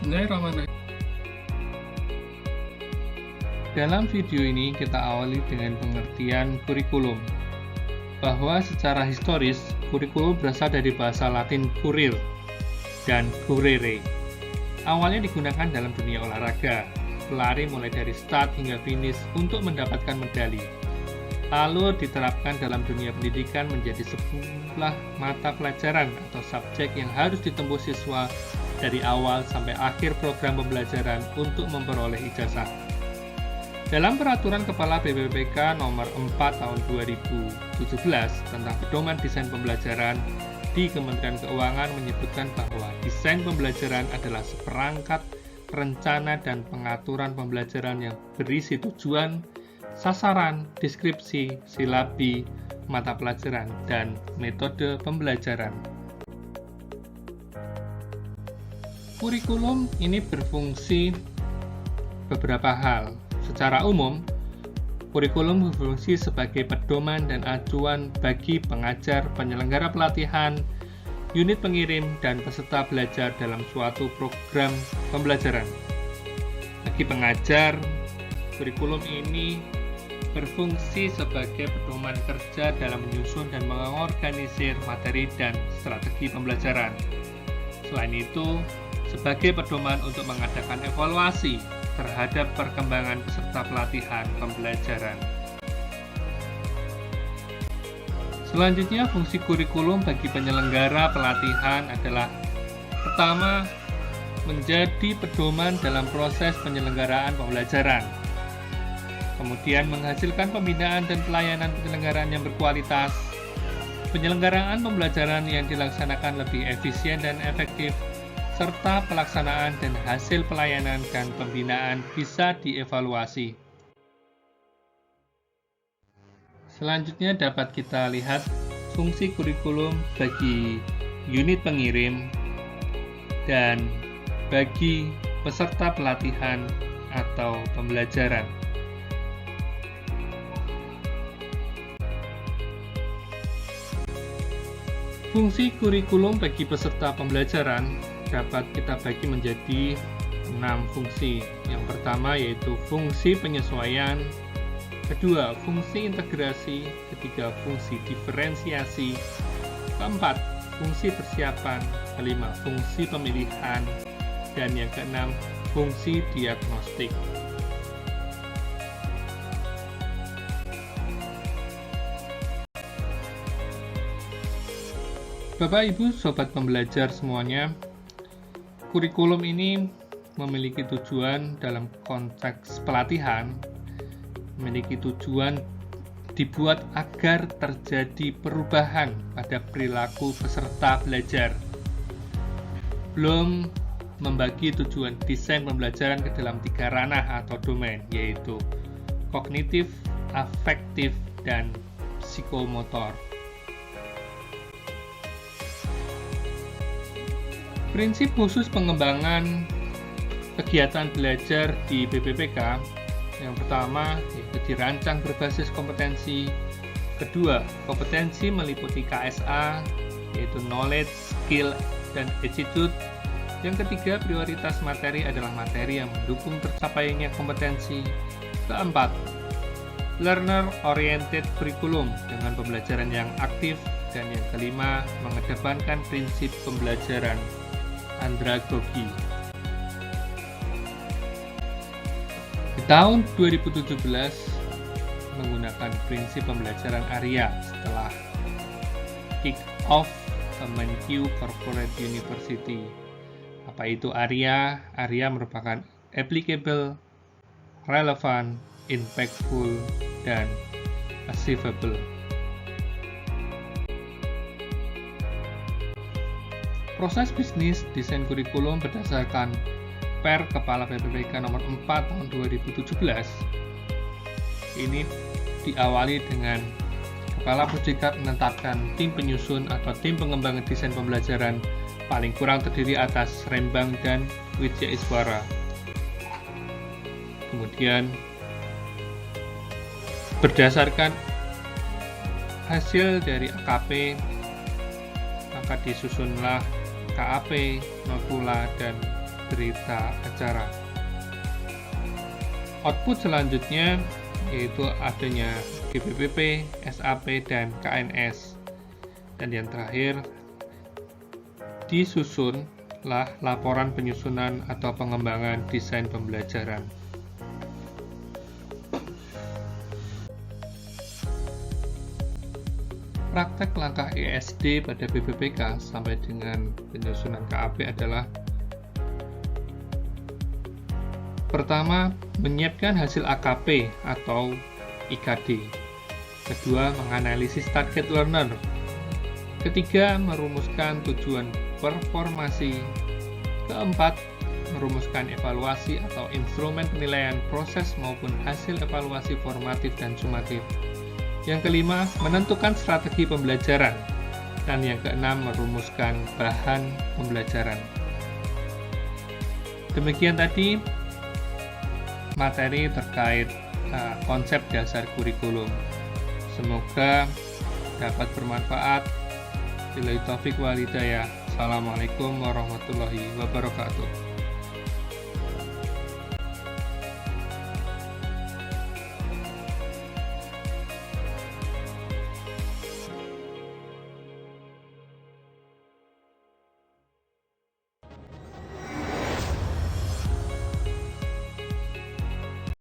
Bismillahirrahmanirrahim. Dalam video ini kita awali dengan pengertian kurikulum, bahwa secara historis kurikulum berasal dari bahasa Latin curir dan curere. Awalnya digunakan dalam dunia olahraga, pelari mulai dari start hingga finish untuk mendapatkan medali. Lalu diterapkan dalam dunia pendidikan menjadi sebuah mata pelajaran atau subjek yang harus ditempuh siswa dari awal sampai akhir program pembelajaran untuk memperoleh ijazah. Dalam Peraturan Kepala BPPK Nomor 4 Tahun 2017 tentang Pedoman Desain Pembelajaran di Kementerian Keuangan menyebutkan bahwa desain pembelajaran adalah seperangkat rencana dan pengaturan pembelajaran yang berisi tujuan, sasaran, deskripsi, silabi, mata pelajaran, dan metode pembelajaran. Kurikulum ini berfungsi beberapa hal. Secara umum, kurikulum berfungsi sebagai pedoman dan acuan bagi pengajar, penyelenggara pelatihan, unit pengirim, dan peserta belajar dalam suatu program pembelajaran. Bagi pengajar, kurikulum ini berfungsi sebagai pedoman kerja dalam menyusun dan mengorganisir materi dan strategi pembelajaran. Selain itu, sebagai pedoman untuk mengadakan evaluasi terhadap perkembangan peserta pelatihan pembelajaran. Selanjutnya, fungsi kurikulum bagi penyelenggara pelatihan adalah: pertama, menjadi pedoman dalam proses penyelenggaraan pembelajaran. Kemudian, menghasilkan pembinaan dan pelayanan penyelenggaraan yang berkualitas. Penyelenggaraan pembelajaran yang dilaksanakan lebih efisien dan efektif, serta pelaksanaan dan hasil pelayanan dan pembinaan bisa dievaluasi. Selanjutnya dapat kita lihat fungsi kurikulum bagi unit pengirim dan bagi peserta pelatihan atau pembelajaran. Fungsi kurikulum bagi peserta pembelajaran dapat kita bagi menjadi 6 fungsi. Yang pertama yaitu fungsi penyesuaian, kedua fungsi integrasi, ketiga fungsi diferensiasi, keempat fungsi persiapan, kelima fungsi pemilihan, dan yang keenam fungsi diagnostik. Bapak, Ibu, Sobat Pembelajar semuanya, kurikulum ini memiliki tujuan dalam konteks pelatihan, memiliki tujuan dibuat agar terjadi perubahan pada perilaku peserta belajar. Belum membagi tujuan desain pembelajaran ke dalam 3 ranah atau domain, yaitu kognitif, afektif, dan psikomotor. Prinsip khusus pengembangan kegiatan belajar di BPPK yang pertama yaitu dirancang berbasis kompetensi, kedua kompetensi meliputi KSA yaitu knowledge, skill, dan attitude, yang ketiga prioritas materi adalah materi yang mendukung tercapainya kompetensi, keempat learner oriented curriculum dengan pembelajaran yang aktif, dan yang kelima mengedepankan prinsip pembelajaran andragogi. Di tahun 2017 menggunakan prinsip pembelajaran ARIA setelah kick off Kemenq Corporate University. Apa itu ARIA? ARIA merupakan applicable, relevant, impactful, dan achievable. Proses bisnis desain kurikulum berdasarkan Per Kepala BPPK Nomor 4 Tahun 2017 ini diawali dengan Kepala Pujikat menetapkan tim penyusun atau tim pengembangan desain pembelajaran paling kurang terdiri atas Rembang dan Widya Iswara. Kemudian berdasarkan hasil dari AKP maka disusunlah KAP, notula, dan berita acara. Output selanjutnya yaitu adanya GPPP, SAP, dan KNS. Dan yang terakhir, disusunlah laporan penyusunan atau pengembangan desain pembelajaran. Praktek langkah ESD pada BPPK sampai dengan penyusunan KAP adalah: pertama, menyiapkan hasil AKP atau IKD. Kedua, menganalisis target learner. Ketiga, merumuskan tujuan performasi. Keempat, merumuskan evaluasi atau instrumen penilaian proses maupun hasil evaluasi formatif dan sumatif. Yang kelima, menentukan strategi pembelajaran. Dan yang keenam, merumuskan bahan pembelajaran. Demikian tadi materi terkait konsep dasar kurikulum. Semoga dapat bermanfaat. Billahi taufik wal hidayah. Assalamualaikum warahmatullahi wabarakatuh.